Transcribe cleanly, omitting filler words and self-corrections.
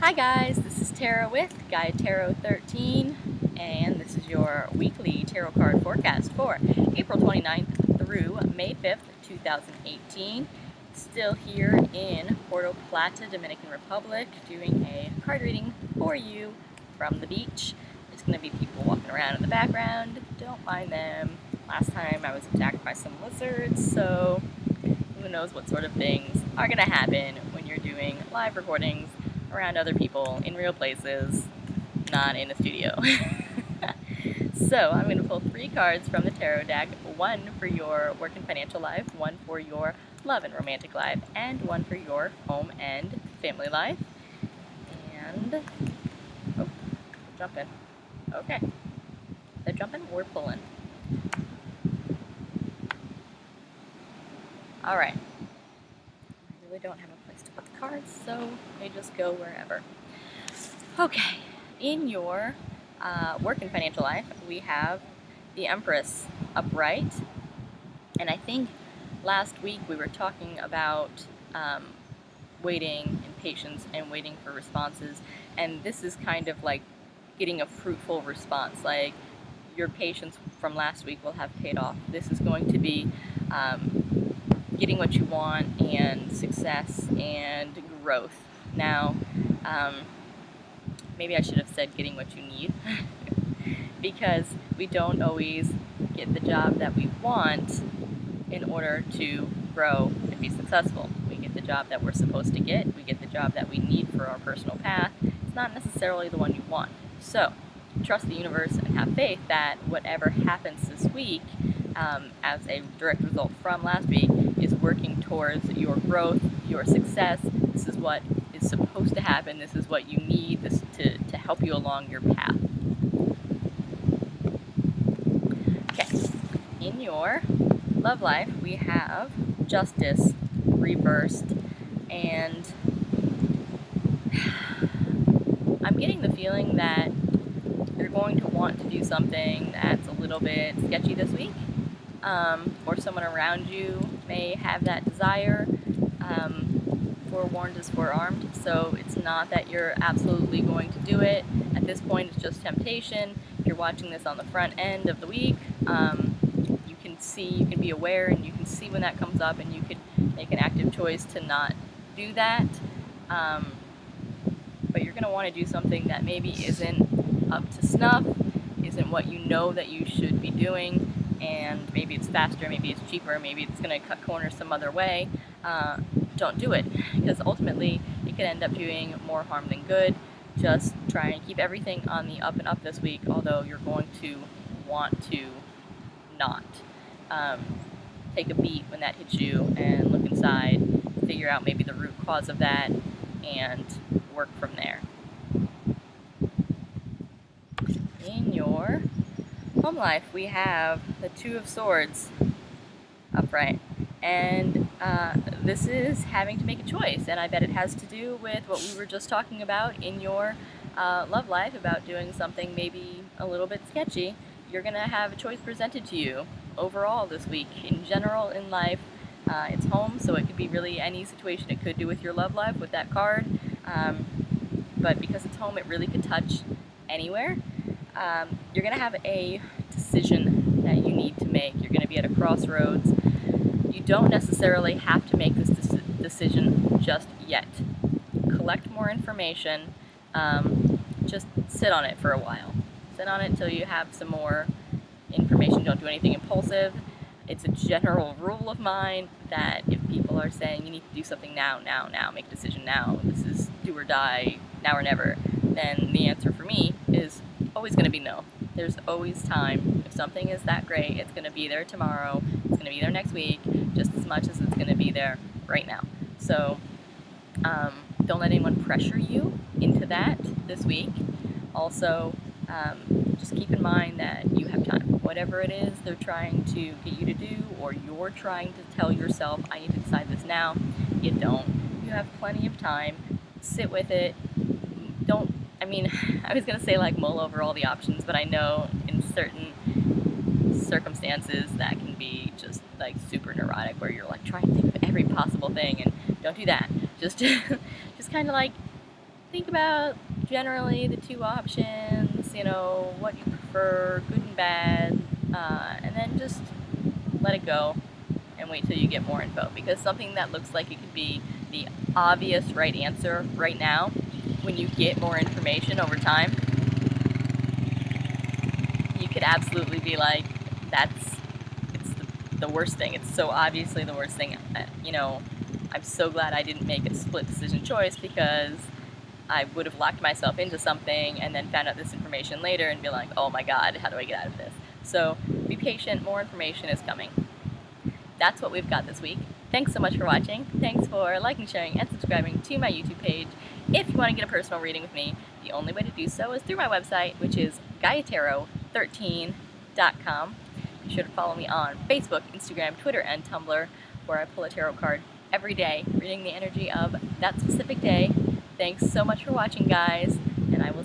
Hi guys, this is Tara with Guide Tarot 13, and this is your weekly tarot card forecast for April 29th through May 5th, 2018. Still here in Puerto Plata, Dominican Republic, doing a card reading for you from the beach. There's going to be people walking around in the background. Don't mind them. Last time I was attacked by some lizards, so who knows what sort of things are going to happen when you're doing live recordings around other people in real places, not in a studio. So I'm going to pull 3 cards from the tarot deck, one for your work and financial life, one for your love and romantic life, and one for your home and family life. And, oh, jumping. Okay. They're jumping, we're pulling. Alright. I really don't have a place to put the cards, so they just go wherever. Okay, in your work and financial life, we have the Empress upright, and I think last week we were talking about waiting and patience and waiting for responses, and this is kind of like getting a fruitful response, like your patience from last week will have paid off. This is going to be getting what you want and success and growth. Now, maybe I should have said getting what you need because we don't always get the job that we want in order to grow and be successful. We get the job that we're supposed to get. We get the job that we need for our personal path. It's not necessarily the one you want. So trust the universe and have faith that whatever happens this week as a direct result from last week is working towards your growth, your success. This is what is supposed to happen. This is what you need to help you along your path. Okay, in your love life, we have Justice reversed, and I'm getting the feeling that you're going to want to do something that's a little bit sketchy this week, or someone around you may have that desire. Forewarned is forearmed, so it's not that you're absolutely going to do it. At this point, it's just temptation. If you're watching this on the front end of the week, you can be aware, and you can see when that comes up, and you could make an active choice to not do that. But you're going to want to do something that maybe isn't up to snuff, isn't what you know that you should be doing, and maybe it's faster, maybe it's cheaper, maybe it's going to cut corners some other way. Don't do it, because ultimately it could end up doing more harm than good. Just try and keep everything on the up and up this week, although you're going to want to not. Take a beat when that hits you and look inside, figure out maybe the root cause of that, and work from there. In your home life, we have the Two of Swords upright, and this is having to make a choice, and I bet it has to do with what we were just talking about in your love life, about doing something maybe a little bit sketchy. You're going to have a choice presented to you overall this week. In general, in life, it's home, so it could be really any situation it could do with your love life with that card, but because it's home, it really could touch anywhere. You're going to have a decision that you need to make. You're going to be at a crossroads. You don't necessarily have to make this decision just yet. Collect more information. Just sit on it for a while. Sit on it until you have some more information. Don't do anything impulsive. It's a general rule of mine that if people are saying you need to do something now, make a decision now, this is do or die, now or never, then the answer for me is always going to be no. There's always time. If something is that great, it's going to be there tomorrow, it's going to be there next week, just as much as it's going to be there right now. So don't let anyone pressure you into that this week. Also, just keep in mind that you have time. Whatever it is they're trying to get you to do, or you're trying to tell yourself, I need to decide this now, you don't. You have plenty of time. Sit with it. I was going to say like mull over all the options, but I know in certain circumstances that can be just like super neurotic, where you're like trying to think of every possible thing, and don't do that. Just kind of like think about generally the two options, you know, what you prefer, good and bad, and then just let it go and wait till you get more info, because something that looks like it could be the obvious right answer right now, when you get more information over time, you could absolutely be like, it's the worst thing. It's so obviously the worst thing. You know, I'm so glad I didn't make a split decision choice, because I would have locked myself into something and then found out this information later and be like, oh my god, how do I get out of this? So be patient, more information is coming. That's what we've got this week. Thanks so much for watching. Thanks for liking, sharing, and subscribing to my YouTube page. If you want to get a personal reading with me, the only way to do so is through my website, which is GaiaTarot13.com. Be sure to follow me on Facebook, Instagram, Twitter, and Tumblr, where I pull a tarot card every day, reading the energy of that specific day. Thanks so much for watching, guys, and I will